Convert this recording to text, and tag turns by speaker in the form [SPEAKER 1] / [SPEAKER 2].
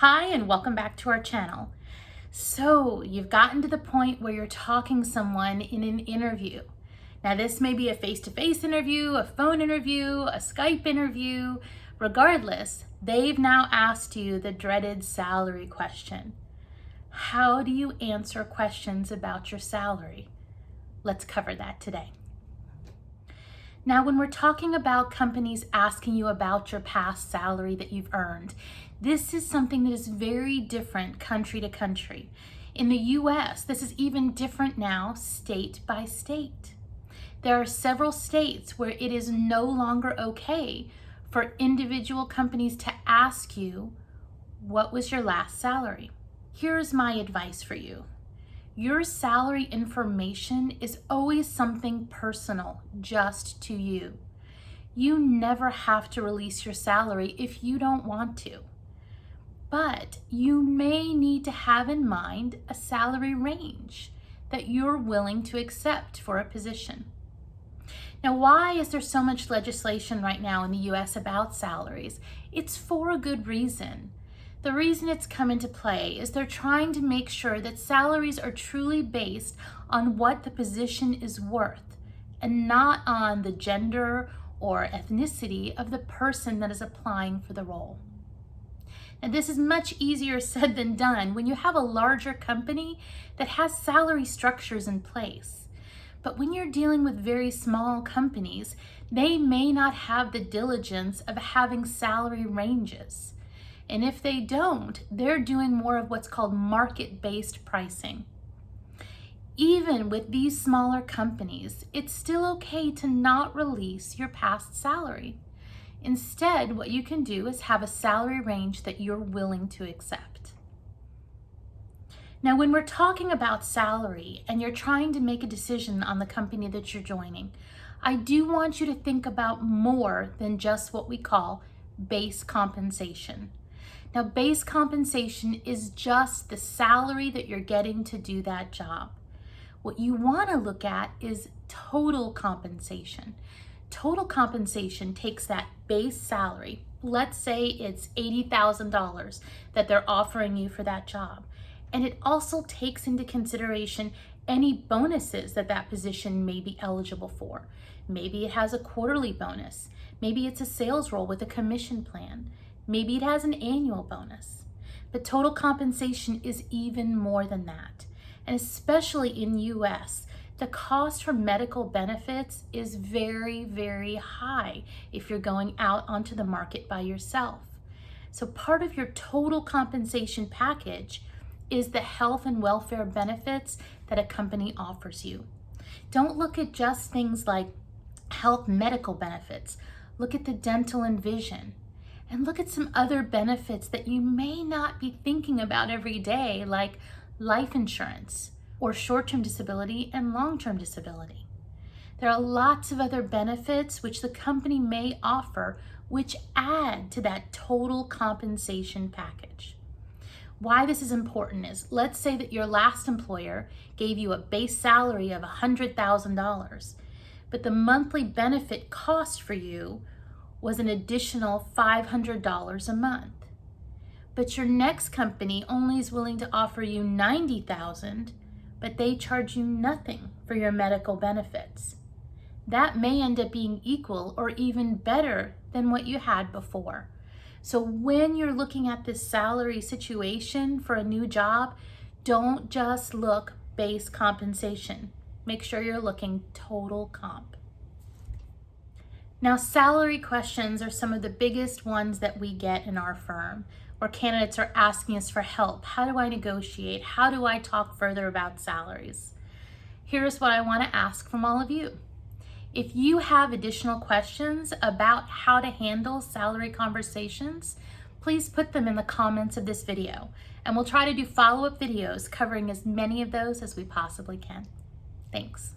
[SPEAKER 1] Hi, and welcome back to our channel. So you've gotten to the point where you're talking to someone in an interview. Now this may be a face-to-face interview, a phone interview, a Skype interview. Regardless, they've now asked you the dreaded salary question. How do you answer questions about your salary? Let's cover that today. Now, when we're talking about companies asking you about your past salary that you've earned, this is something that is very different country to country. In the US, this is even different now, state by state. There are several states where it is no longer okay for individual companies to ask you, what was your last salary? Here's my advice for you. Your salary information is always something personal, just to you. You never have to release your salary if you don't want to. But you may need to have in mind a salary range that you're willing to accept for a position. Now, why is there so much legislation right now in the US about salaries? It's for a good reason. The reason it's come into play is they're trying to make sure that salaries are truly based on what the position is worth and not on the gender or ethnicity of the person that is applying for the role. And this is much easier said than done when you have a larger company that has salary structures in place. But when you're dealing with very small companies, they may not have the diligence of having salary ranges. And if they don't, they're doing more of what's called market-based pricing. Even with these smaller companies, it's still okay to not release your past salary. Instead, what you can do is have a salary range that you're willing to accept. Now, when we're talking about salary and you're trying to make a decision on the company that you're joining, I do want you to think about more than just what we call base compensation. Now, base compensation is just the salary that you're getting to do that job. What you want to look at is total compensation. Total compensation takes that base salary. Let's say it's $80,000 that they're offering you for that job. And it also takes into consideration any bonuses that that position may be eligible for. Maybe it has a quarterly bonus. Maybe it's a sales role with a commission plan. Maybe it has an annual bonus. But total compensation is even more than that. And especially in US, the cost for medical benefits is very, very high if you're going out onto the market by yourself. So part of your total compensation package is the health and welfare benefits that a company offers you. Don't look at just things like health medical benefits. Look at the dental and vision. And look at some other benefits that you may not be thinking about every day, like life insurance or short-term disability and long-term disability. There are lots of other benefits which the company may offer which add to that total compensation package. Why this is important is, let's say that your last employer gave you a base salary of $100,000, but the monthly benefit cost for you was an additional $500 a month. But your next company only is willing to offer you $90,000, but they charge you nothing for your medical benefits. That may end up being equal or even better than what you had before. So when you're looking at this salary situation for a new job, don't just look base compensation. Make sure you're looking total comp. Now, salary questions are some of the biggest ones that we get in our firm, where candidates are asking us for help. How do I negotiate? How do I talk further about salaries? Here's what I want to ask from all of you. If you have additional questions about how to handle salary conversations, please put them in the comments of this video, and we'll try to do follow-up videos covering as many of those as we possibly can. Thanks.